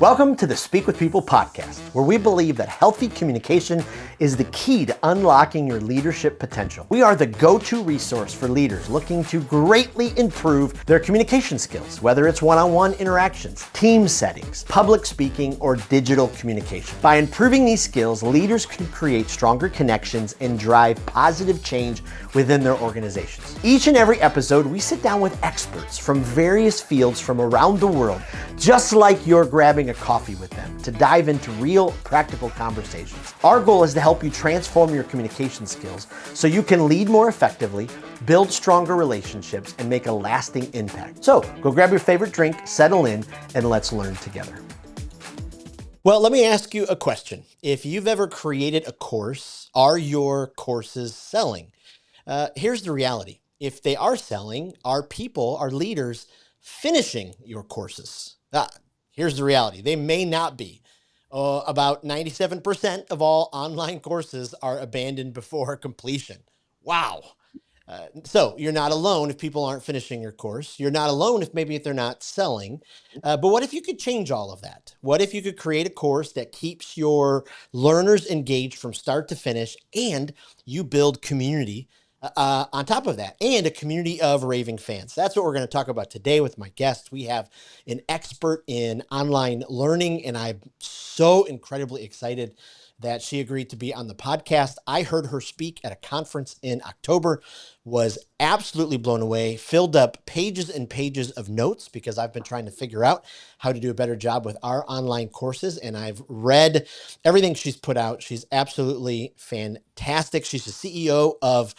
Welcome to the Speak with People podcast, where we believe that healthy communication is the key to unlocking your leadership potential. We are the go-to resource for leaders looking to greatly improve their communication skills, whether it's one-on-one interactions, team settings, public speaking, or digital communication. By improving these skills, leaders can create stronger connections and drive positive change within their organizations. Each and every episode, we sit down with experts from various fields from around the world, just like you're grabbing a coffee with them, to dive into real practical conversations. Our goal is to help you transform your communication skills so you can lead more effectively, build stronger relationships, and make a lasting impact. So go grab your favorite drink, settle in, and let's learn together. Well, let me ask you a question. If you've ever created a course, are your courses selling? Here's the reality. If they are selling, are people, are leaders finishing your courses? Here's the reality. They may not be. About 97% of all online courses are abandoned before completion. Wow. So you're not alone if people aren't finishing your course. You're not alone if they're not selling. But what if you could change all of that? What if you could create a course that keeps your learners engaged from start to finish, and you build community on top of that, and a community of raving fans? That's what we're going to talk about today with my guest. We have an expert in online learning, and I'm so incredibly excited that she agreed to be on the podcast. I heard her speak at a conference in October, was absolutely blown away, filled up pages and pages of notes because I've been trying to figure out how to do a better job with our online courses. And I've read everything she's put out. She's absolutely fantastic. She's the CEO of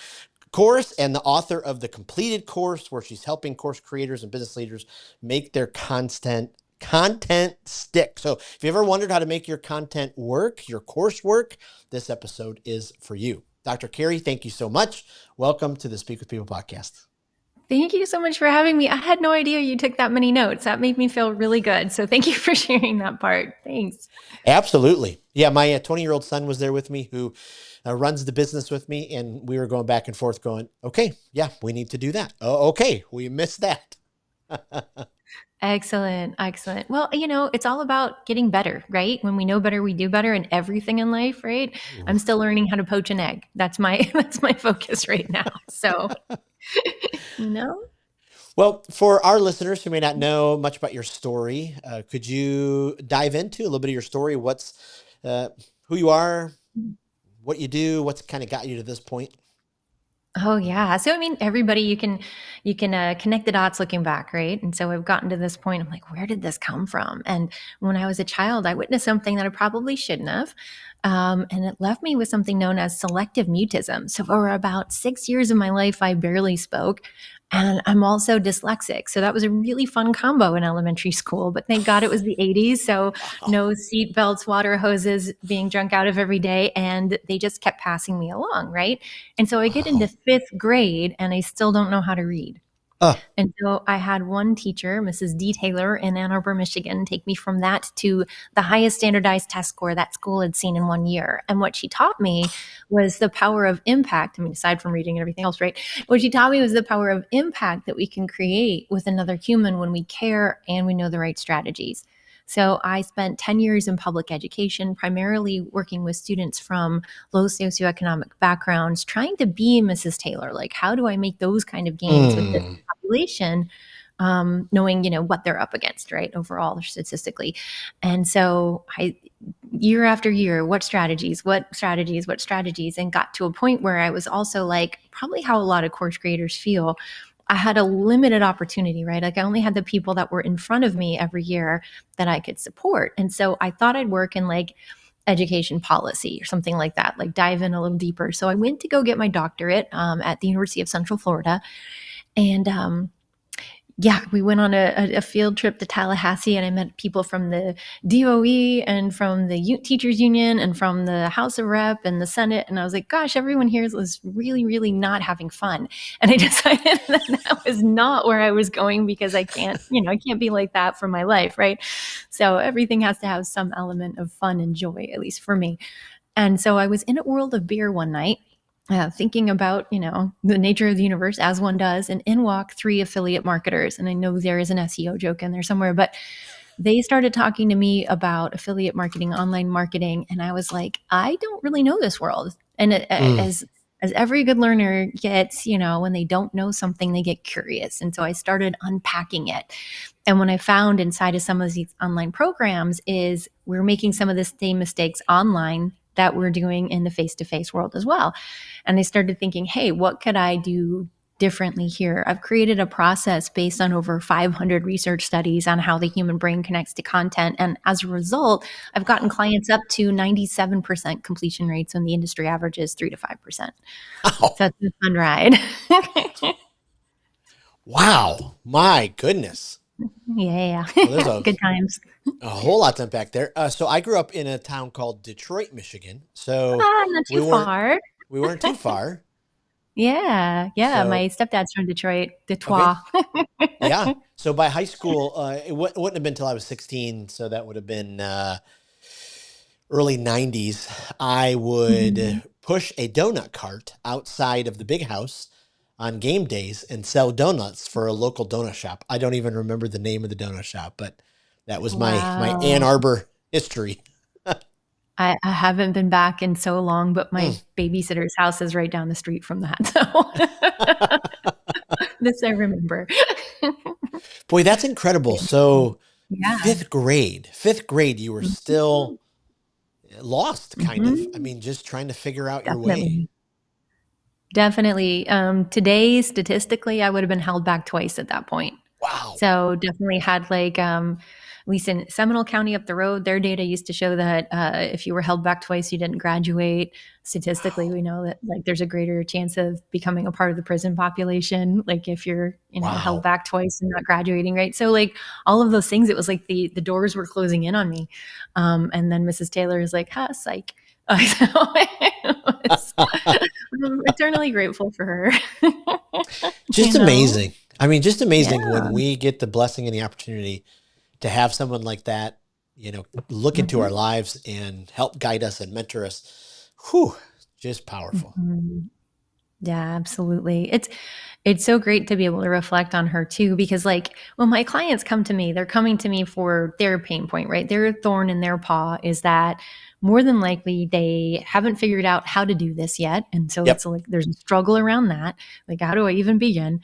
Course and the author of The Completed Course, where she's helping course creators and business leaders make their content stick. So if you ever wondered how to make your content work, your course work, this episode is for you. Dr. Carrie, thank you so much. Welcome to the Speak with People podcast. Thank you so much for having me. I had no idea you took that many notes. That made me feel really good. So thank you for sharing that part. Thanks. Absolutely. Yeah, my 20-year-old son was there with me who runs the business with me, and we were going back and forth going, okay, yeah, we need to do that. Oh, okay, we missed that. Excellent. Excellent. Well, it's all about getting better, right? When we know better, we do better in everything in life, right? I'm still learning how to poach an egg. That's my focus right now. So, Well, for our listeners who may not know much about your story, could you dive into a little bit of your story? What's who you are, what you do, what's kind of got you to this point? Oh yeah. So everybody, you can connect the dots looking back, right? And so I've gotten to this point. I'm like, where did this come from? And when I was a child, I witnessed something that I probably shouldn't have, and it left me with something known as selective mutism. So for about 6 years of my life, I barely spoke. And I'm also dyslexic. So that was a really fun combo in elementary school, but thank God it was the 80s. So no seat belts, water hoses being drunk out of every day. And they just kept passing me along, right? And so I get into 5th grade and I still don't know how to read. And so I had one teacher, Mrs. D. Taylor in Ann Arbor, Michigan, take me from that to the highest standardized test score that school had seen in 1 year. And what she taught me was the power of impact. Aside from reading and everything else, right? What she taught me was the power of impact that we can create with another human when we care and we know the right strategies. So I spent 10 years in public education, primarily working with students from low socioeconomic backgrounds, trying to be Mrs. Taylor. Like, how do I make those kind of gains with this population, knowing, what they're up against, right, overall, statistically. And so year after year, what strategies, and got to a point where I was also like, probably how a lot of course creators feel, I had a limited opportunity, right? Like I only had the people that were in front of me every year that I could support. And so I thought I'd work in like education policy or something like that, like dive in a little deeper. So I went to go get my doctorate at the University of Central Florida. And we went on a field trip to Tallahassee, and I met people from the DOE and from the teachers union and from the House of Rep and the Senate. And I was like, gosh, everyone here is really, really not having fun. And I decided that was not where I was going, because I can't be like that for my life, right? So everything has to have some element of fun and joy, at least for me. And so I was in a world of beer one night, thinking about, the nature of the universe, as one does, and in walk 3 affiliate marketers. And I know there is an SEO joke in there somewhere, but they started talking to me about affiliate marketing, online marketing, and I was like, I don't really know this world. And Mm. as every good learner gets, when they don't know something, they get curious. And so I started unpacking it. And when I found inside of some of these online programs is we're making some of the same mistakes online that we're doing in the face-to-face world as well. And I started thinking, hey, what could I do differently here? I've created a process based on over 500 research studies on how the human brain connects to content. And as a result, I've gotten clients up to 97% completion rates when the industry average is 3 to 5%. Wow. So it's a fun ride. Wow. My goodness. Yeah. Well, there's a, Good times. a whole lot to unpack there. So I grew up in a town called Detroit, Michigan. So Not we too weren't far. we weren't too far. Yeah. Yeah. My So stepdad's from Detroit, okay. Detroit. Yeah. So by high school, wouldn't have been until I was 16. So that would have been early 90s. I would Mhm. push a donut cart outside of the big house on game days and sell donuts for a local donut shop. I don't even remember the name of the donut shop, but that was my Ann Wow. Arbor history. I haven't been back in so long, but my Mm. babysitter's house is right down the street from that. So this I remember. Boy, that's incredible. So Yeah. fifth grade, you were Mhm. still lost, kind of. I Mhm. mean, just trying to figure out your way. Definitely. Definitely. Today, statistically, I would have been held back twice at that point. Wow. So definitely had like at least in Seminole County up the road, their data used to show that if you were held back twice, you didn't graduate. Statistically, Wow. we know that like there's a greater chance of becoming a part of the prison population, like if you're held Wow. back twice and not graduating, right? So like all of those things, it was like the doors were closing in on me, and then Mrs. Taylor is like, "Ha, psych." So it was, I'm eternally grateful for her. you Just know? amazing. I mean, just Yeah. amazing when we get the blessing and the opportunity to have someone like that, look into our Mhm. lives and help guide us and mentor us. Whew, just powerful. Mhm. Yeah, absolutely. It's so great to be able to reflect on her too, because like when my clients come to me, they're coming to me for their pain point, right? Their thorn in their paw is that more than likely they haven't figured out how to do this yet. And so it's Yep. like there's a struggle around that. Like, how do I even begin?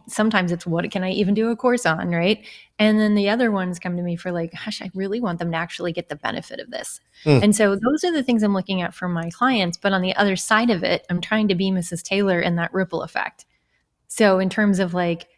Sometimes it's what can I even do a course on, right? And then the other ones come to me for like, gosh, I really want them to actually get the benefit of this. Mm. And so those are the things I'm looking at for my clients. But on the other side of it, I'm trying to be Mrs. Taylor in that ripple effect. So in terms of like,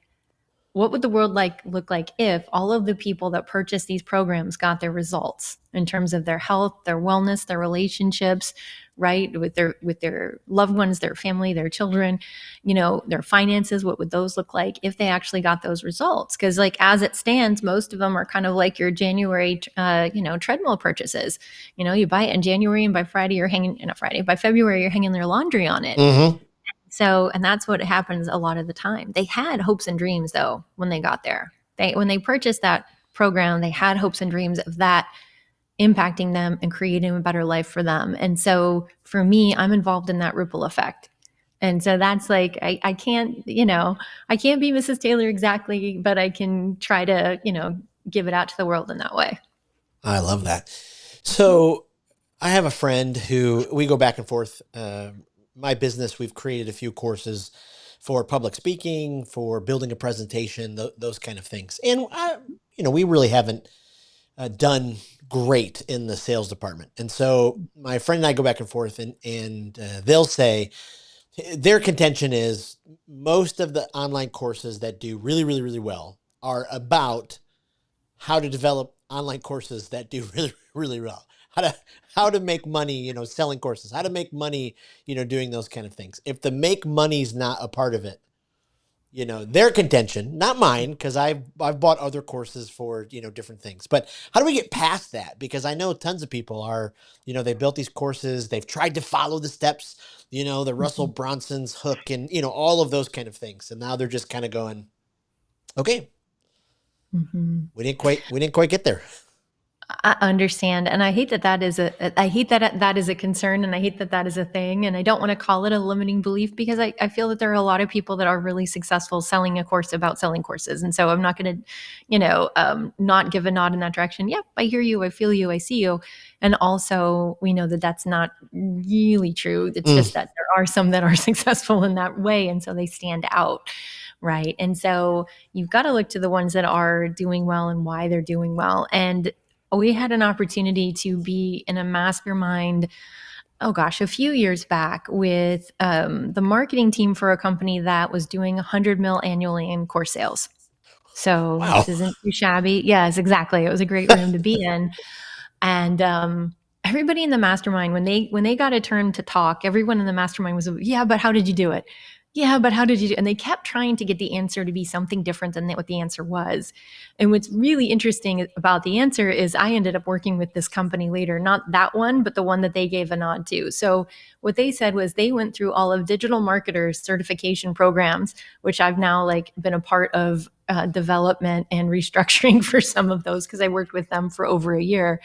what would the world look like if all of the people that purchased these programs got their results in terms of their health, their wellness, their relationships, right? With their loved ones, their family, their children, their finances, what would those look like if they actually got those results? Because like as it stands, most of them are kind of like your January treadmill purchases. You buy it in January and by Friday you're hanging not Friday, by February you're hanging their laundry on it. Mm-hmm. So, and that's what happens a lot of the time. They had hopes and dreams though when they got there. When they purchased that program, they had hopes and dreams of that impacting them and creating a better life for them. And so for me, I'm involved in that ripple effect. And so that's like I can't, I can't be Mrs. Taylor exactly, but I can try to, give it out to the world in that way. I love that. So I have a friend who we go back and forth. My business, we've created a few courses for public speaking, for building a presentation, those kind of things. And we really haven't done great in the sales department. And so my friend and I go back and forth, and they'll say their contention is most of the online courses that do really, really, really well are about how to develop online courses that do really, really well. How to make money, selling courses, how to make money, doing those kind of things. If the make money's not a part of it, their contention, not mine, because I've bought other courses for, different things. But how do we get past that? Because I know tons of people are, they built these courses, they've tried to follow the steps, the Russell Mhm. Bronson's hook and, all of those kind of things. And now they're just kind of going, okay, Mhm. we didn't quite get there. I understand. And I hate that I hate that that is a concern, and I hate that that is a thing. And I don't want to call it a limiting belief because I feel that there are a lot of people that are really successful selling a course about selling courses. And so I'm not going to, not give a nod in that direction. Yep, I hear you. I feel you. I see you. And also, we know that that's not really true. It's Mm. just that there are some that are successful in that way. And so they stand out. Right. And so you've got to look to the ones that are doing well and why they're doing well. And we had an opportunity to be in a mastermind, oh gosh, a few years back with the marketing team for a company that was doing 100 mil annually in course sales. So Wow. this isn't too shabby. Yes, exactly. It was a great room to be in. And everybody in the mastermind, when they got a turn to talk, everyone in the mastermind was, yeah, but how did you do it? Yeah, but how did you do? And they kept trying to get the answer to be something different than what the answer was. And what's really interesting about the answer is I ended up working with this company later, not that one, but the one that they gave a nod to. So what they said was they went through all of digital marketers certification programs, which I've now like been a part of development and restructuring for some of those because I worked with them for over a year.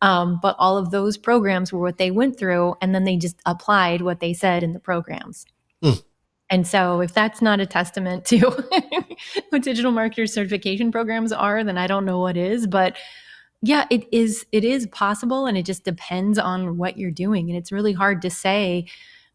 But all of those programs were what they went through, and then they just applied what they said in the programs. Mm. And so, if that's not a testament to what digital marketer certification programs are, then I don't know what is. But yeah, it is. It is possible, and it just depends on what you're doing. And it's really hard to say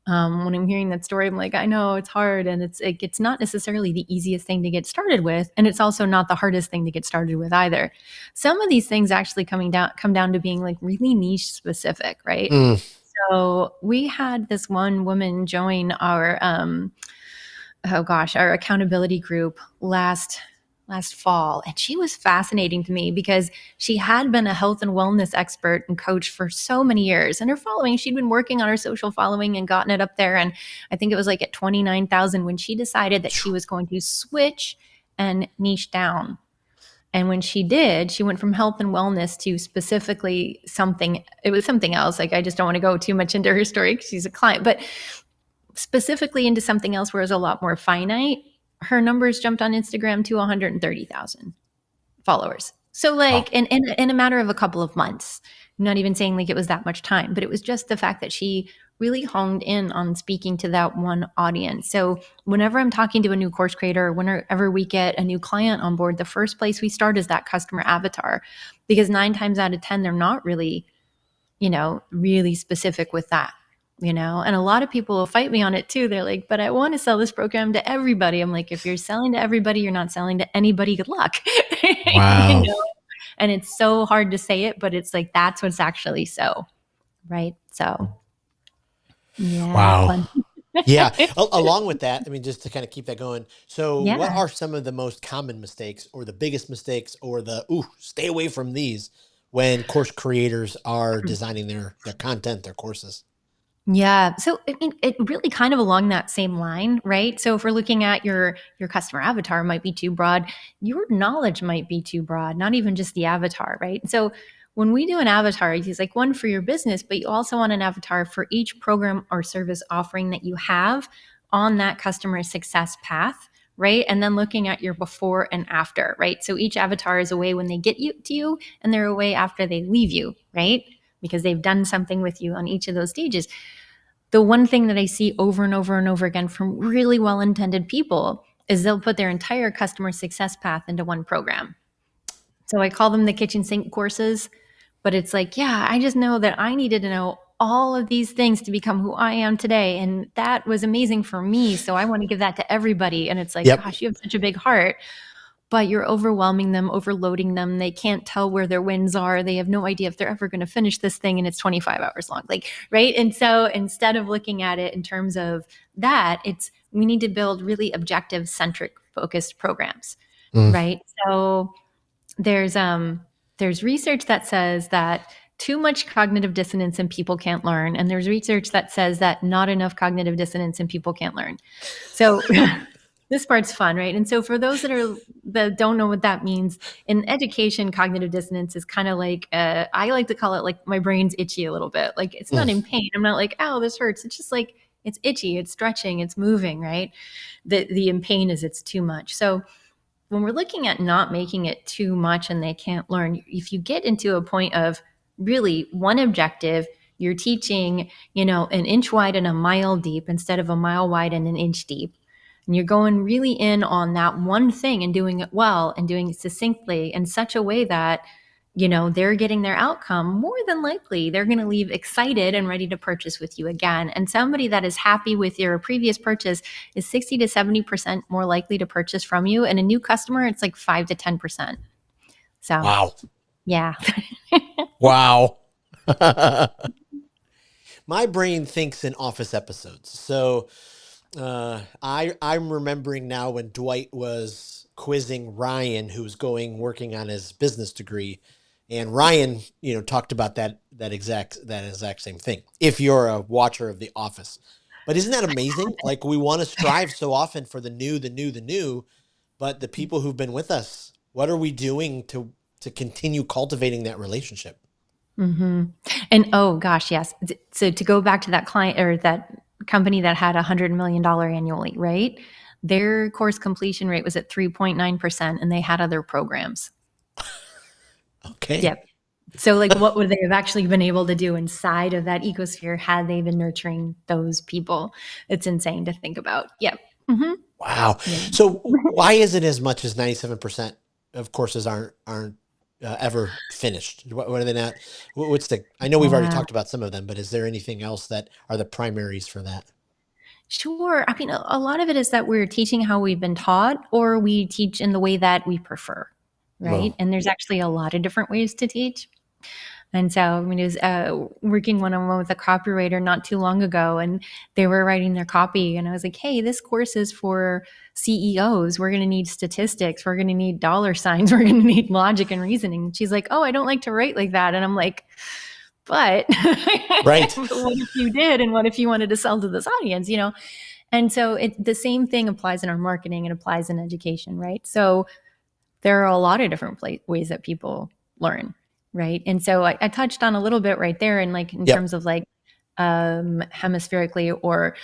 when I'm hearing that story. I'm like, I know it's hard, and it's not necessarily the easiest thing to get started with, and it's also not the hardest thing to get started with either. Some of these things actually come down to being like really niche specific, right? Mm. So we had this one woman join our oh gosh, our accountability group last fall, and she was fascinating to me because she had been a health and wellness expert and coach for so many years. And her following, she'd been working on her social following and gotten it up there, and I think it was like at 29,000 when she decided that she was going to switch and niche down. And when she did, she went from health and wellness to specifically something. It was something else. Like, I just don't want to go too much into her story because she's a client, but specifically into something else where it's a lot more finite. Her numbers jumped on Instagram to 130,000 followers. So Wow. like in a matter of a couple of months. I'm not even saying like it was that much time, but it was just the fact that she really honed in on speaking to that one audience. So whenever I'm talking to a new course creator, whenever we get a new client on board, the first place we start is that customer avatar, because 9 times out of 10, they're not really, really specific with that. And a lot of people will fight me on it too. They're like, but I want to sell this program to everybody. I'm like, if you're selling to everybody, you're not selling to anybody. Good luck. you Wow. know? And it's so hard to say it, but it's like, that's what's actually so, right? So, yeah, Wow. fun. Yeah. Along with that, I mean, just to kind of keep that going. So, what Yeah. are some of the most common mistakes, or the biggest mistakes, or stay away from these when course creators are designing their content, their courses? Yeah. So I mean, it really kind of along that same line, right? So if we're looking at your customer avatar might be too broad, your knowledge might be too broad, not even just the avatar, right? So when we do an avatar, it's like one for your business, but you also want an avatar for each program or service offering that you have on that customer success path, right? And then looking at your before and after, right? So each avatar is a way when they get you to you, and they're a way after they leave you, right? Because they've done something with you on each of those stages. The one thing that I see over and over and over again from really well intended people is they'll put their entire customer success path into one program. So I call them the kitchen sink courses, but it's like, yeah, I just know that I needed to know all of these things to become who I am today. And that was amazing for me. So I want to give that to everybody. And it's like, Yep. gosh, you have such a big heart, but you're overwhelming them, overloading them. They can't tell where their wins are. They have no idea if they're ever going to finish this thing and it's 25 hours long. Like, right? And so instead of looking at it in terms of that, it's we need to build really objective centric focused programs, Mm. right? So there's research that says that too much cognitive dissonance and people can't learn, and there's research that says that not enough cognitive dissonance and people can't learn. So this part's fun, right? And so for those that don't know what that means, in education, cognitive dissonance is kind of like I like to call it like my brain's itchy a little bit. Like it's not Mm. in pain. I'm not like, oh, this hurts. It's just like it's itchy, it's stretching, it's moving, right? The in pain is it's too much. So when we're looking at not making it too much and they can't learn, if you get into a point of really one objective, you're teaching, an inch wide and a mile deep instead of a mile wide and an inch deep. And you're going really in on that one thing and doing it well and doing it succinctly in such a way that, they're getting their outcome. More than likely, they're going to leave excited and ready to purchase with you again. And somebody that is happy with your previous purchase is 60 to 70% more likely to purchase from you. And a new customer, it's like 5 to 10%. So, Wow. yeah. Wow. My brain thinks in office episodes. So I'm remembering now when Dwight was quizzing Ryan, who was working on his business degree, and Ryan, talked about that exact same thing. If you're a watcher of The Office, but isn't that amazing? Like, we want to strive so often for the new, but the people who've been with us, what are we doing to continue cultivating that relationship? Mm-hmm. And oh gosh, yes. So to go back to that client or that company that had $100 million annually, right? Their course completion rate was at 3.9%, and they had other programs. Okay. Yep. So like, what would they have actually been able to do inside of that ecosphere had they been nurturing those people? It's insane to think about. Yep. Mm-hmm. Wow. Yeah. So why is it as much as 97% of courses aren't ever finished? What are they not? I know we've already talked about some of them, but is there anything else that are the primaries for that? Sure. I mean, a lot of it is that we're teaching how we've been taught, or we teach in the way that we prefer, right? Well, And there's actually a lot of different ways to teach. And so, I mean, I was working one-on-one with a copywriter not too long ago, and they were writing their copy. And I was like, hey, this course is for CEOs. We're going to need statistics. We're going to need dollar signs. We're going to need logic and reasoning. And she's like, oh, I don't like to write like that. And I'm like, but right. what if you did? And what if you wanted to sell to this audience, And so the same thing applies in our marketing. It applies in education, right? So there are a lot of different ways that people learn, right? And so I touched on a little bit right there, and like in terms of like hemispherically, or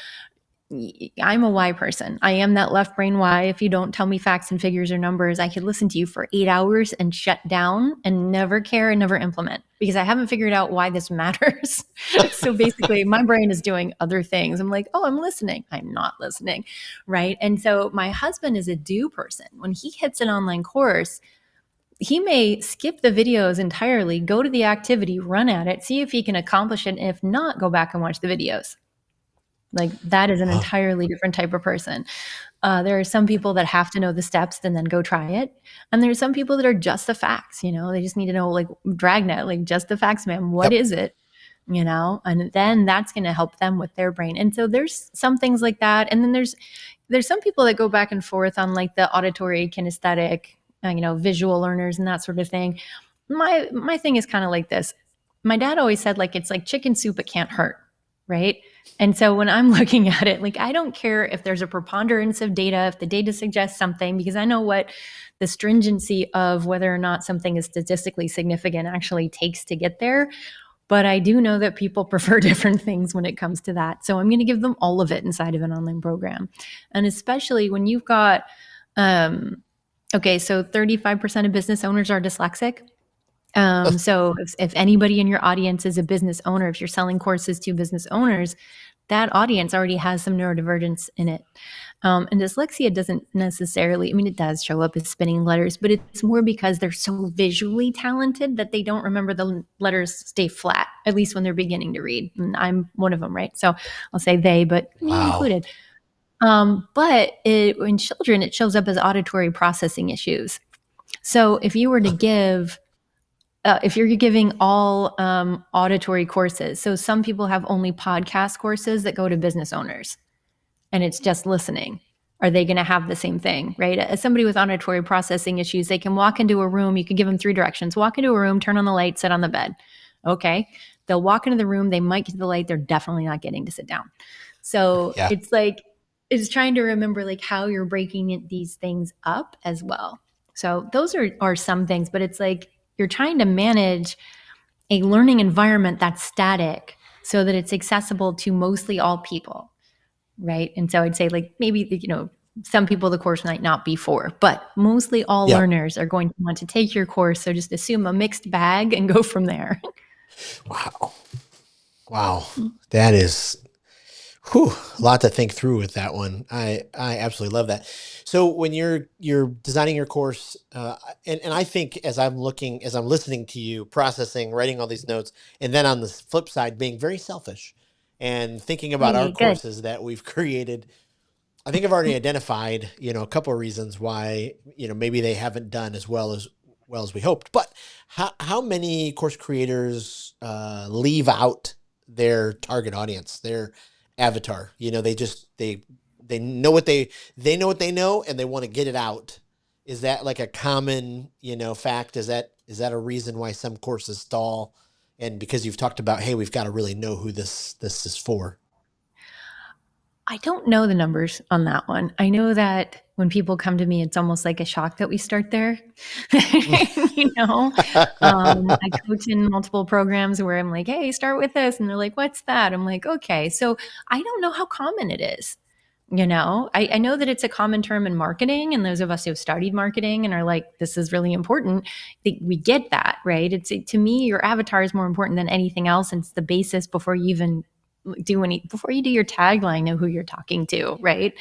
I'm a why person. I am that left brain why. If you don't tell me facts and figures or numbers, I could listen to you for 8 hours and shut down and never care and never implement, because I haven't figured out why this matters. So basically, my brain is doing other things. I'm like, oh, I'm listening. I'm not listening, right? And so my husband is a do person. When he hits an online course, he may skip the videos entirely, go to the activity, run at it, see if he can accomplish it. And if not, go back and watch the videos. Like, that is an entirely different type of person. There are some people that have to know the steps and then go try it. And there's some people that are just the facts, they just need to know, like, Dragnet, like, just the facts, man. What is it? And then that's going to help them with their brain. And so there's some things like that. And then there's some people that go back and forth on like the auditory, kinesthetic, visual learners and that sort of thing. My thing is kind of like this. My dad always said, like, it's like chicken soup, it can't hurt, right? And so when I'm looking at it, like, I don't care if there's a preponderance of data, if the data suggests something, because I know what the stringency of whether or not something is statistically significant actually takes to get there. But I do know that people prefer different things when it comes to that. So I'm going to give them all of it inside of an online program. And especially when you've got, okay, so 35% of business owners are dyslexic. So if anybody in your audience is a business owner, if you're selling courses to business owners, that audience already has some neurodivergence in it. And dyslexia doesn't necessarily, I mean, it does show up as spinning letters, but it's more because they're so visually talented that they don't remember the letters stay flat, at least when they're beginning to read. And I'm one of them, right? So I'll say they, but me included. But in children, it shows up as auditory processing issues. So if you were to give if you're giving all auditory courses, so some people have only podcast courses that go to business owners, and it's just listening. Are they going to have the same thing, right? As somebody with auditory processing issues, they can walk into a room. You can give them 3 directions. Walk into a room, turn on the light, sit on the bed. Okay. They'll walk into the room. They might get to the light. They're definitely not getting to sit down. So it's like, it's trying to remember like how you're breaking these things up as well. So those are some things, but it's like you're trying to manage a learning environment that's static so that it's accessible to mostly all people. Right. And so I'd say, like, maybe, some people the course might not be for, but mostly all Yep. learners are going to want to take your course. So just assume a mixed bag and go from there. Wow. Wow. That is a lot to think through with that one. I absolutely love that. So when you're designing your course, and I think as I'm listening to you, processing, writing all these notes, and then on the flip side, being very selfish and thinking about our Hey, good. courses that we've created, I think I've already identified, a couple of reasons why, maybe they haven't done as well as we hoped. But how many course creators leave out their target audience, their avatar? They know what they know, and they want to get it out. Is that like a common, fact? Is that a reason why some courses stall? And because you've talked about, hey, we've got to really know who this is for. I don't know the numbers on that one. I know that when people come to me, it's almost like a shock that we start there. you know, I coach in multiple programs where I'm like, hey, start with this. And they're like, what's that? I'm like, okay. So I don't know how common it is. I know that it's a common term in marketing, and those of us who have studied marketing and are like, this is really important, we get that, right? To me, your avatar is more important than anything else. And it's the basis before you even before you do your tagline, know who you're talking to, right?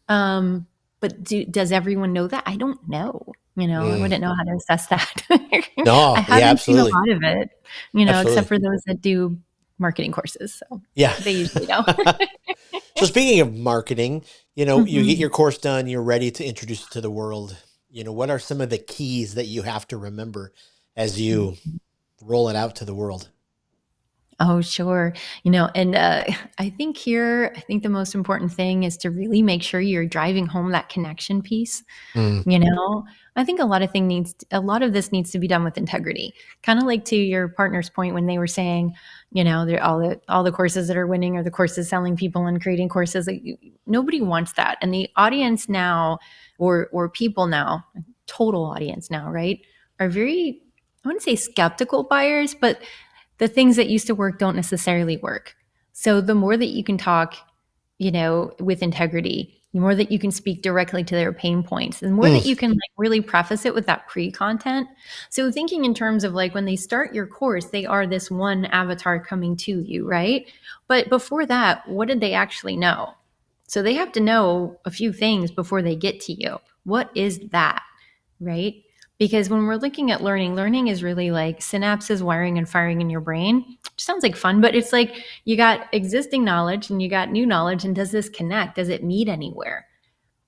But does everyone know that? I don't know. I Mm. wouldn't know how to assess that. I No, yeah, haven't seen a absolutely. lot of it, except Absolutely. for those that do marketing courses. So Yeah. they usually know. So speaking of marketing, you get Mhm. your course done, you're ready to introduce it to the world. What are some of the keys that you have to remember as you roll it out to the world? Oh, sure. And I think the most important thing is to really make sure you're driving home that connection piece. Mm. You know, I think a lot of this needs to be done with integrity. Kind of like to your partner's point when they were saying, they're all the courses that are winning are the courses selling people and creating courses. Like, nobody wants that. And the audience now, or people now, total audience now, right, are very, I wouldn't say skeptical buyers, but the things that used to work don't necessarily work. So the more that you can talk, with integrity, the more that you can speak directly to their pain points, the more that you Mm. can like really preface it with that pre-content. So thinking in terms of like when they start your course, they are this one avatar coming to you, right? But before that, what did they actually know? So they have to know a few things before they get to you. What is that? Right? Because when we're looking at learning is really like synapses wiring and firing in your brain. Which sounds like fun, but it's like you got existing knowledge and you got new knowledge. And does this connect? Does it meet anywhere?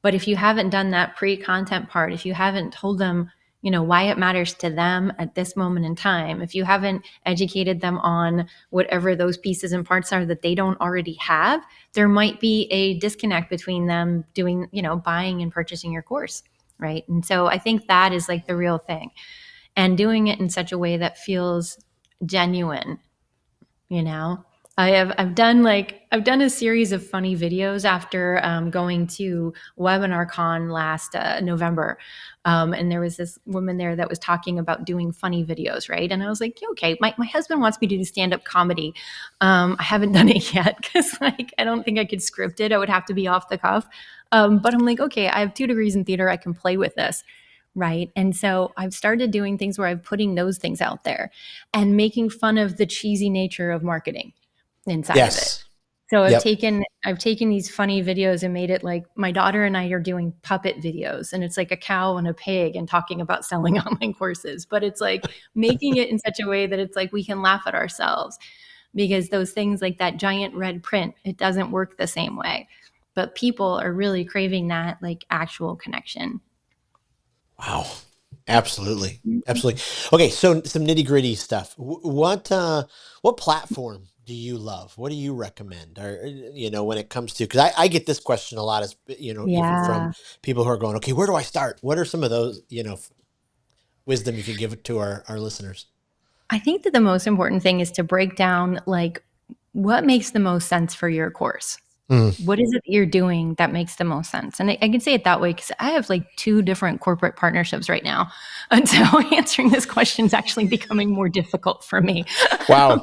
But if you haven't done that pre-content part, if you haven't told them, why it matters to them at this moment in time, if you haven't educated them on whatever those pieces and parts are that they don't already have, there might be a disconnect between them doing, buying and purchasing your course. Right. And so I think that is like the real thing, and doing it in such a way that feels genuine. you know I've done a series of funny videos after going to WebinarCon last November, and there was this woman there that was talking about doing funny videos, right? And I was like, okay, my husband wants me to do stand-up comedy. I haven't done it yet because like I don't think I could script it. I would have to be off the cuff. But I'm like, okay, I have 2 degrees in theater, I can play with this. Right. And so I've started doing things where I'm putting those things out there and making fun of the cheesy nature of marketing inside of it. Yes. So Yep. I've taken these funny videos and made it like my daughter and I are doing puppet videos, and it's like a cow and a pig and talking about selling online courses, but it's like making it in such a way that it's like we can laugh at ourselves, because those things like that giant red print, it doesn't work the same way. But people are really craving that like actual connection. Wow. Absolutely. Absolutely. Okay, so some nitty-gritty stuff. What platform do you love? What do you recommend? Or when it comes to, because I get this question a lot, as even from Yeah. people who are going, okay, where do I start? What are some of those, wisdom you could give to our listeners? I think that the most important thing is to break down like what makes the most sense for your course. Mm. What is it that you're doing that makes the most sense? And I can say it that way because I have like 2 different corporate partnerships right now. And so answering this question is actually becoming more difficult for me. Wow.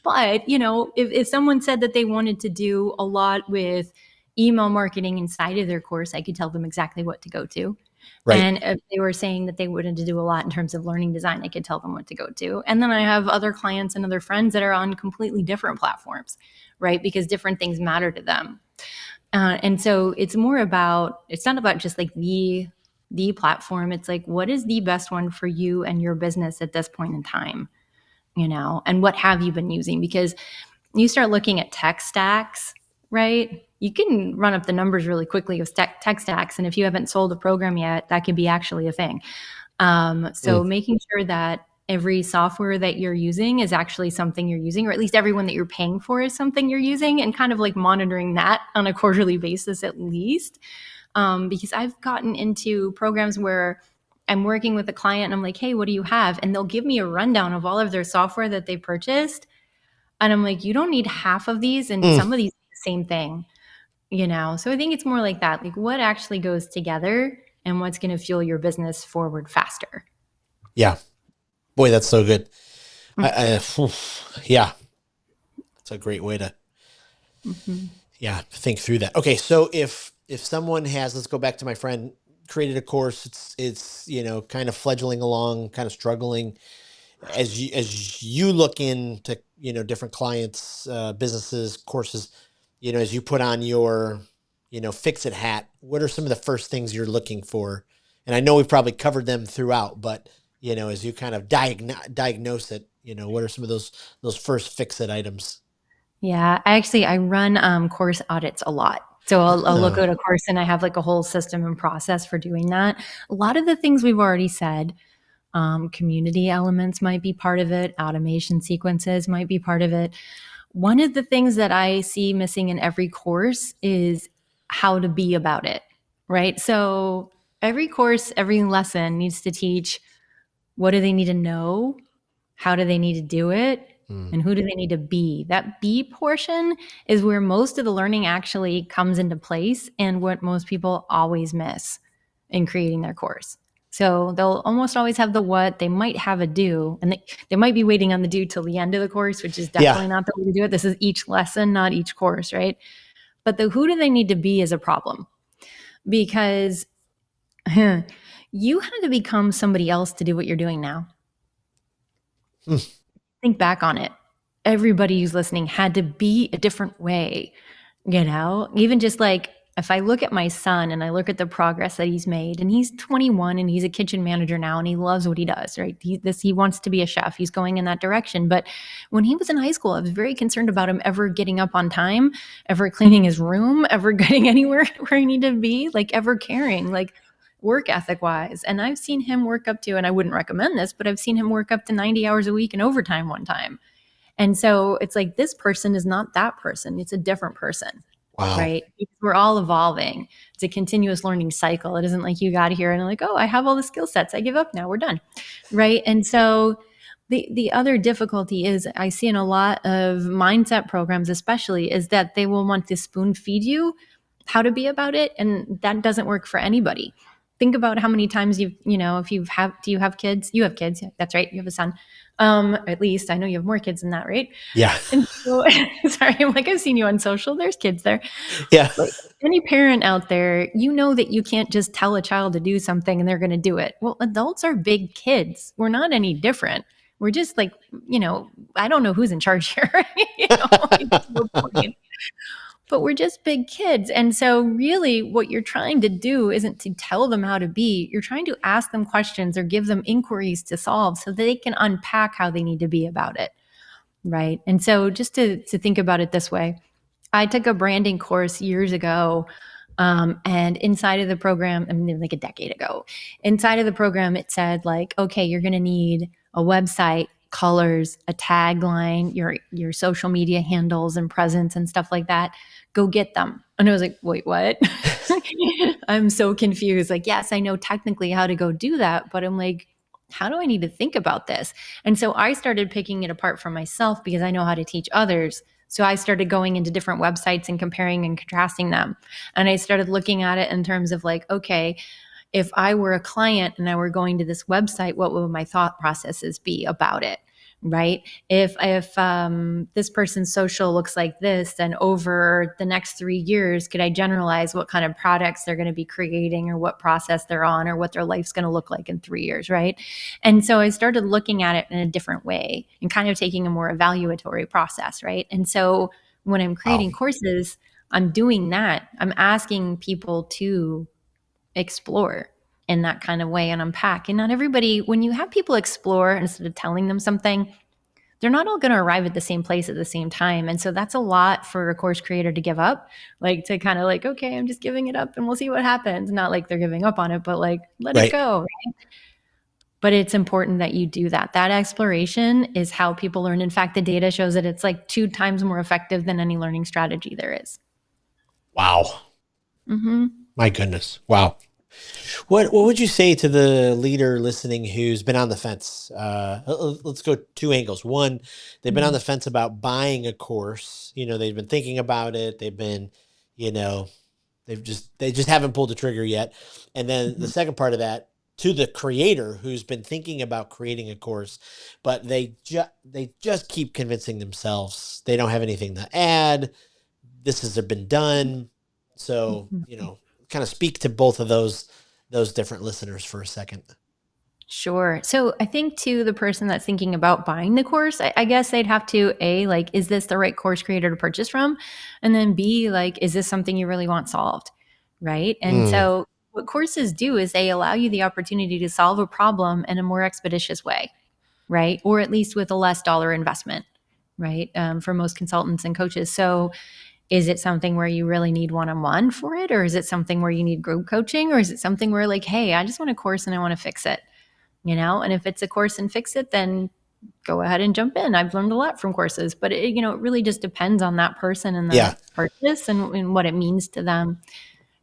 But, if someone said that they wanted to do a lot with email marketing inside of their course, I could tell them exactly what to go to. Right. And if they were saying that they wanted to do a lot in terms of learning design, I could tell them what to go to. And then I have other clients and other friends that are on completely different platforms, right? Because different things matter to them. And so it's not about just like the platform. It's like, what is the best one for you and your business at this point in time, and what have you been using? Because you start looking at tech stacks, right? You can run up the numbers really quickly of tech stacks. And if you haven't sold a program yet, that could be actually a thing. So making sure that every software that you're using is actually something you're using, or at least everyone that you're paying for is something you're using, and kind of like monitoring that on a quarterly basis at least. Because I've gotten into programs where I'm working with a client and I'm like, hey, what do you have? And they'll give me a rundown of all of their software that they purchased. And I'm like, you don't need half of these, and some of these are the same thing, So I think it's more like that, like what actually goes together and what's going to fuel your business forward faster. Yeah. Boy, that's so good. Yeah. That's a great way to think through that. Okay, so if someone has, let's go back to my friend, created a course, it's kind of fledgling along, kind of struggling. As you look into different clients, businesses, courses, as you put on your fix it hat, what are some of the first things you're looking for? And I know we've probably covered them throughout, but as you kind of diagnose it, what are some of those first fix it items? Yeah, I run course audits a lot. So I'll look at a course and I have like a whole system and process for doing that. A lot of the things we've already said, community elements might be part of it. Automation sequences might be part of it. One of the things that I see missing in every course is how to be about it, right? So every course, every lesson needs to teach, what do they need to know? How do they need to do it? And who do they need to be? That be portion is where most of the learning actually comes into place, and what most people always miss in creating their course. So they'll almost always have the what, they might have a do, and they might be waiting on the do till the end of the course, which is definitely not the way to do it. This is each lesson, not each course, right? But the who do they need to be is a problem, because you had to become somebody else to do what you're doing now. Think back on it. Everybody who's listening had to be a different way, even just like if I look at my son and I look at the progress that he's made, and he's 21 and he's a kitchen manager now and he loves what he does, right? He wants to be a chef. He's going in that direction. But when he was in high school, I was very concerned about him ever getting up on time, ever cleaning his room, ever getting anywhere where he needed to be, like ever caring, like work ethic wise. And I've seen him work up to, and I wouldn't recommend this, but I've seen him work up to 90 hours a week in overtime one time. And so it's like, this person is not that person. It's a different person. Wow. Right? We're all evolving. It's a continuous learning cycle. It isn't like you got here and like, oh, I have all the skill sets. I give up now. We're done. Right. And so the other difficulty is I see in a lot of mindset programs, especially, is that they will want to spoon feed you how to be about it. And that doesn't work for anybody. Think about how many times do you have kids? You have kids. That's right. You have a son. At least I know you have more kids than that, right? Yeah. And so, sorry, I'm like, I've seen you on social. There's kids there. Yeah. Like, any parent out there, that you can't just tell a child to do something and they're going to do it. Well, adults are big kids. We're not any different. We're just like, I don't know who's in charge here. But we're just big kids. And so really what you're trying to do isn't to tell them how to be. You're trying to ask them questions or give them inquiries to solve so that they can unpack how they need to be about it. Right. And so just to think about it this way, I took a branding course years ago. And inside of the program, like a decade ago, inside of the program, it said like, okay, you're going to need a website, colors, a tagline, your social media handles and presence and stuff like that. Go get them. And I was like, wait, what? I'm so confused. Like, yes, I know technically how to go do that, but I'm like, how do I need to think about this? And so I started picking it apart for myself because I know how to teach others. So I started going into different websites and comparing and contrasting them. And I started looking at it in terms of like, okay, if I were a client and I were going to this website, what would my thought processes be about it? right? If this person's social looks like this, then over the next 3 years, could I generalize what kind of products they're going to be creating, or what process they're on, or what their life's going to look like in 3 years, right? And so I started looking at it in a different way and kind of taking a more evaluatory process, right? And so when I'm Wow. creating courses, I'm doing that. I'm asking people to explore in that kind of way and unpack. And not everybody, when you have people explore instead of telling them something, they're not all going to arrive at the same place at the same time. And so that's a lot for a course creator to give up, like to kind of like, okay, I'm just giving it up and we'll see what happens. Not like they're giving up on it, but like, let it Right. go. But it's important that you do that. That exploration is how people learn. In fact, the data shows that it's like 2 times more effective than any learning strategy there is. Wow. Mm-hmm. My goodness. Wow. What would you say to the leader listening who's been on the fence? Let's go 2 angles. One, they've been on Mm-hmm. the fence about buying a course. They've been thinking about it. They've been, you know, they just haven't pulled the trigger yet. And then the Mm-hmm. second part of that, to the creator who's been thinking about creating a course, but they just keep convincing themselves they don't have anything to add. This has been done. So, kind of speak to both of those different listeners for a second. Sure. So I think to the person that's thinking about buying the course, I guess they'd have to A, like, is this the right course creator to purchase from? And then B, like, is this something you really want solved? Right. And Mm, so what courses do is they allow you the opportunity to solve a problem in a more expeditious way, right? Or at least with a less dollar investment, right? For most consultants and coaches. So is it something where you really need one-on-one for it? Or is it something where you need group coaching? Or is it something where like, hey, I just want a course and I want to fix it? And if it's a course and fix it, then go ahead and jump in. I've learned a lot from courses, but it really just depends on that person and yeah. the purchase and what it means to them.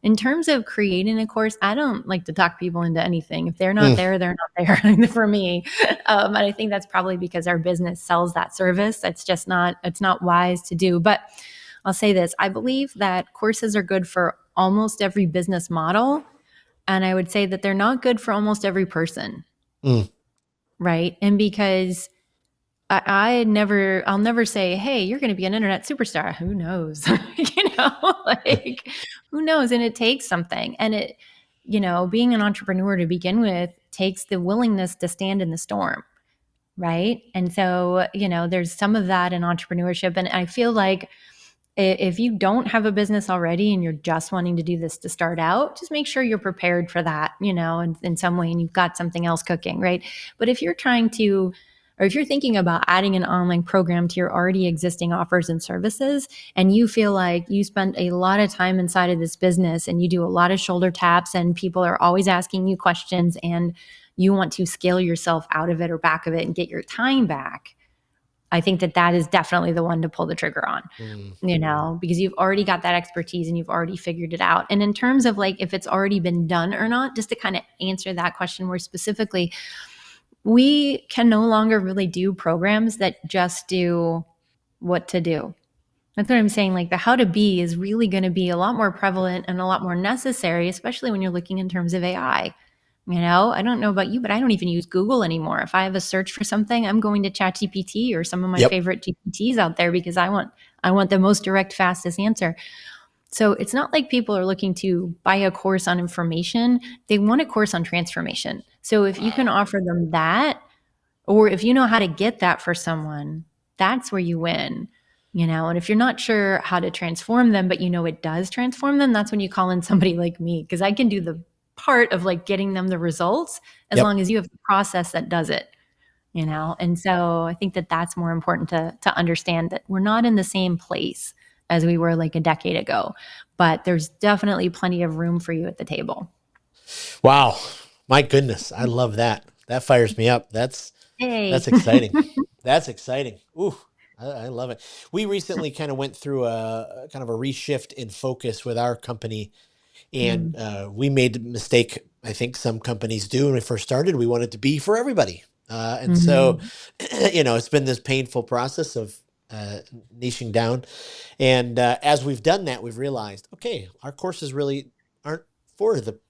In terms of creating a course, I don't like to talk people into anything. If they're not Mm, there, they're not there for me. And I think that's probably because our business sells that service. It's not wise to do. But I'll say this, I believe that courses are good for almost every business model. And I would say that they're not good for almost every person. mm, Right. And because I'll never say, hey, you're going to be an internet superstar. Who knows? Like, who knows? And it takes something. And being an entrepreneur to begin with takes the willingness to stand in the storm. Right. And so, there's some of that in entrepreneurship. And I feel like if you don't have a business already and you're just wanting to do this to start out, just make sure you're prepared for that, in some way, and you've got something else cooking, right? But if you're or if you're thinking about adding an online program to your already existing offers and services, and you feel like you spend a lot of time inside of this business and you do a lot of shoulder taps and people are always asking you questions and you want to scale yourself out of it or back of it and get your time back, I think that is definitely the one to pull the trigger on, mm. because you've already got that expertise and you've already figured it out. And in terms of like if it's already been done or not, just to kind of answer that question more specifically, we can no longer really do programs that just do what to do. That's what I'm saying. Like the how to be is really going to be a lot more prevalent and a lot more necessary, especially when you're looking in terms of AI. I don't know about you, but I don't even use Google anymore. If I have a search for something, I'm going to ChatGPT or some of my Yep. favorite GPTs out there because I want the most direct, fastest answer. So it's not like people are looking to buy a course on information. They want a course on transformation. So if you can Wow. offer them that, or if you know how to get that for someone, that's where you win. And if you're not sure how to transform them, but it does transform them, that's when you call in somebody like me, because I can do the part of like getting them the results as Yep. long as you have the process that does it. And so I think that that's more important to understand, that we're not in the same place as we were like a decade ago, but there's definitely plenty of room for you at the table. Wow. My goodness. I love that. That fires me up. Hey. That's exciting. That's exciting. Ooh, I love it. We recently kind of went through a kind of a reshift in focus with our company, and Mm, we made the mistake I think some companies do when we first started. We wanted to be for everybody, and so mhm, it's been this painful process of niching down. And as we've done that, we've realized, okay, our courses really aren't for the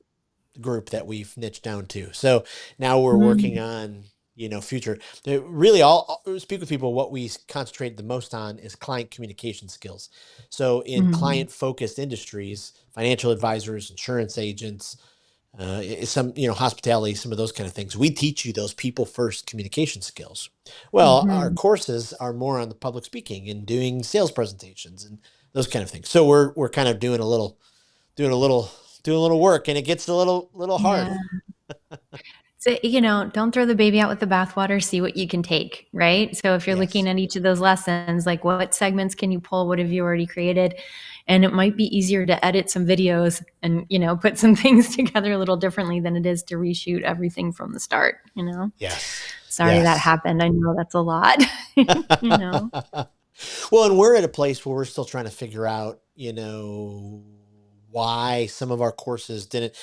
group that we've niched down to. So now we're working mm, on, future. Really, all speak with people. What we concentrate the most on is client communication skills. So in Mhm. client focused industries, financial advisors, insurance agents, some hospitality, some of those kind of things, we teach you those people first communication skills. Well, our Mhm. courses are more on the public speaking and doing sales presentations and those kind of things. So we're kind of doing a little doing a little work, and it gets a little hard. Yeah. So, don't throw the baby out with the bathwater, see what you can take, right? So if you're looking Yes. at each of those lessons, like what segments can you pull? What have you already created? And it might be easier to edit some videos and, put some things together a little differently than it is to reshoot everything from the start. Yes. Sorry that Yes. happened. I know that's a lot, you know. Well, and we're at a place where we're still trying to figure out, why some of our courses didn't,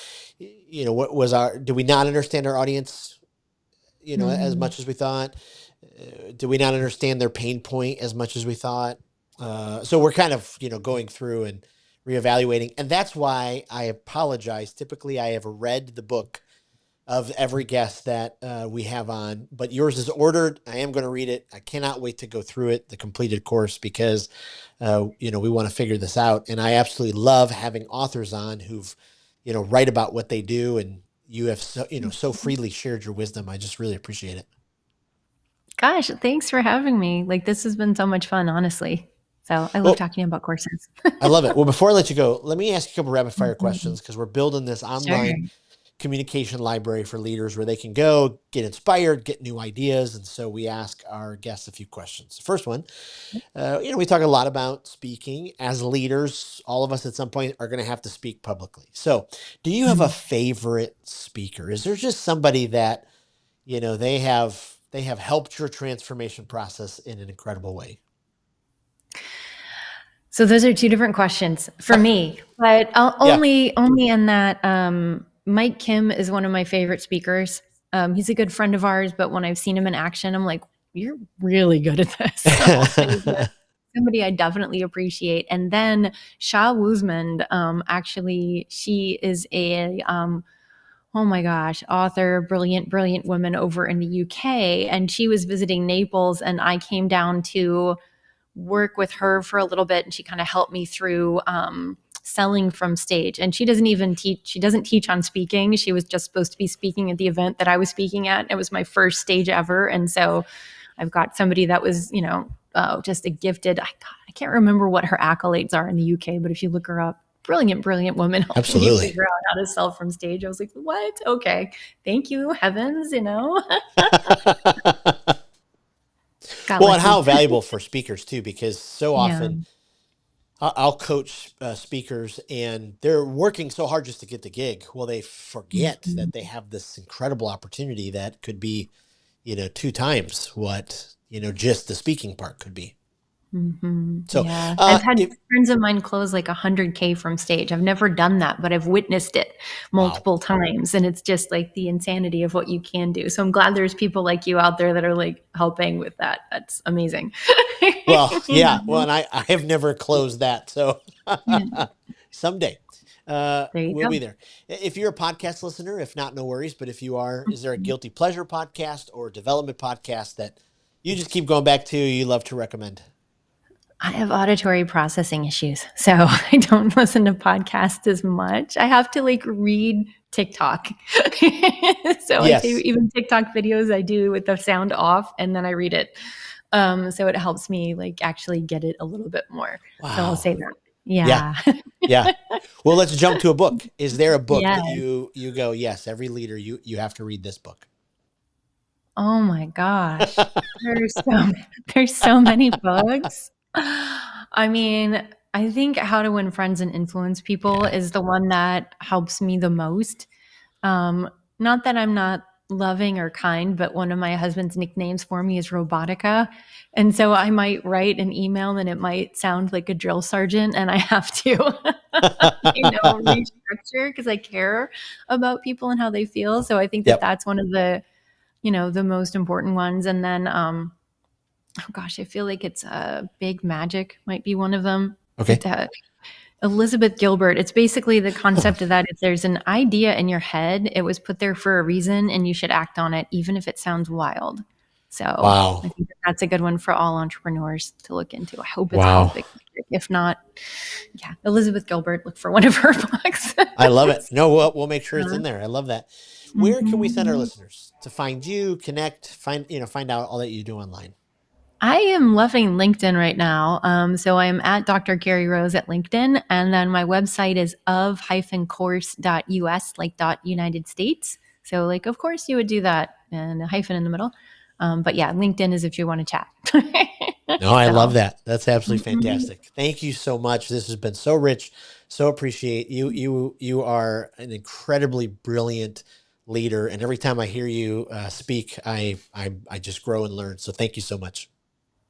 what was did we not understand our audience, as Mhm. much as we thought? Did we not understand their pain point as much as we thought? So we're kind of, going through and reevaluating. And that's why I apologize. Typically, I have read the book of every guest that we have on, but yours is ordered. I am going to read it. I cannot wait to go through it, the completed course, because we want to figure this out. And I absolutely love having authors on who've write about what they do, and you have so freely shared your wisdom. I just really appreciate it. Gosh, thanks for having me. Like, this has been so much fun, honestly. So I love Well, talking about courses. I love it. Well, before I let you go, let me ask you a couple rapid fire Mhm. questions, because we're building this online Sure. communication library for leaders where they can go get inspired, get new ideas. And so we ask our guests a few questions. The first one, we talk a lot about speaking as leaders. All of us at some point are going to have to speak publicly. So do you have a Mm. favorite speaker? Is there just somebody that, they have helped your transformation process in an incredible way? So those are two different questions for me, but Yeah. only in that Mike Kim is one of my favorite speakers. He's a good friend of ours, but when I've seen him in action, I'm like, you're really good at this. So he's somebody I definitely appreciate. And then Shah Wuzmand, actually, she is a oh my gosh, author, brilliant, brilliant woman over in the UK. And she was visiting Naples, and I came down to work with her for a little bit, and she kind of helped me through selling from stage. And she doesn't teach on speaking. She was just supposed to be speaking at the event that I was speaking at. It was my first stage ever. And so I've got somebody that was, just a gifted, I can't remember what her accolades are in the UK, but if you look her up, brilliant, brilliant woman helping me Absolutely. figure out how to sell from stage. I was like, what? Okay. Thank you, heavens. Got Well, and how lucky. valuable for speakers too, because so Yeah. often I'll coach speakers, and they're working so hard just to get the gig. Well, they forget that they Mhm. have this incredible opportunity that could be, two times what, just the speaking part could be. So, Yeah. I've had if, friends of mine close like 100K from stage. I've never done that, but I've witnessed it wow. multiple times. And it's just like the insanity of what you can do. So I'm glad there's people like you out there that are like helping with that. That's amazing. Well, You yeah. Well, know? and I have never closed that. So Yeah. someday There you we'll go. be there. If you're a podcast listener, if not, no worries. But if you are, is there a guilty pleasure podcast or development podcast that you just keep going back to, you love to recommend? I have auditory processing issues, so I don't listen to podcasts as much. I have to like read TikTok. So I do Yes, even TikTok videos I do with the sound off and then I read it. So it helps me like actually get it a little bit more. So I'll wow. say that. Yeah, Yeah. yeah. Well, let's jump to a book. Is there a book Yeah. that you go, yes, every leader, you have to read this book? Oh my gosh. There's so there's so many books. I mean, I think How to Win Friends and Influence People Yeah. is the one that helps me the most. Um, Not that I'm not loving or kind, but one of my husband's nicknames for me is Robotica. And so I might write an email and it might sound like a drill sergeant, and I have to, restructure because I care about people and how they feel. So I think that Yep. that's one of the most important ones. And then, oh gosh, I feel like it's Big Magic might be one of them. Okay. It Elizabeth Gilbert. It's basically the concept of that if there's an idea in your head, it was put there for a reason and you should act on it, even if it sounds wild. So I Wow. think that's a good one for all entrepreneurs to look into. I hope it's called Wow. Big Magic. If not, yeah, Elizabeth Gilbert, look for one of her books. I love it. No, we'll make sure it's in there. I love that. Where can we send our Mhm. listeners to find you, connect, find out all that you do online? I am loving LinkedIn right now. So I'm at Dr. Carrie Rose at LinkedIn. And then my website is of-course.us, like United States. So like, of course you would do that and a hyphen in the middle. But yeah, LinkedIn is if you want to chat. No, I love So, that. That's absolutely mhm. fantastic. Thank you so much. This has been so rich. So appreciate you. You are an incredibly brilliant leader, and every time I hear you speak, I just grow and learn. So thank you so much.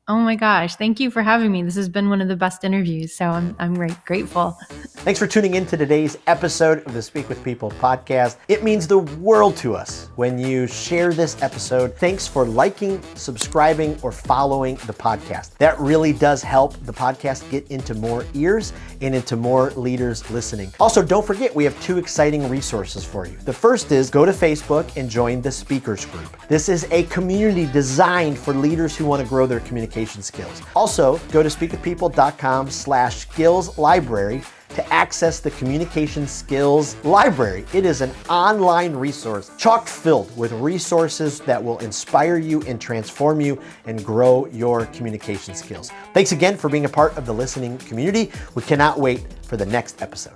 Oh my gosh. Thank you for having me. This has been one of the best interviews. So I'm grateful. Thanks for tuning in to today's episode of the Speak with People podcast. It means the world to us when you share this episode. Thanks for liking, subscribing, or following the podcast. That really does help the podcast get into more ears and into more leaders listening. Also, don't forget, we have 2 exciting resources for you. The first is go to Facebook and join the Speakers Group. This is a community designed for leaders who want to grow their communication skills. Also, go to speakwithpeople.com/skills library to access the Communication Skills Library. It is an online resource chock filled with resources that will inspire you and transform you and grow your communication skills. Thanks again for being a part of the listening community. We cannot wait for the next episode.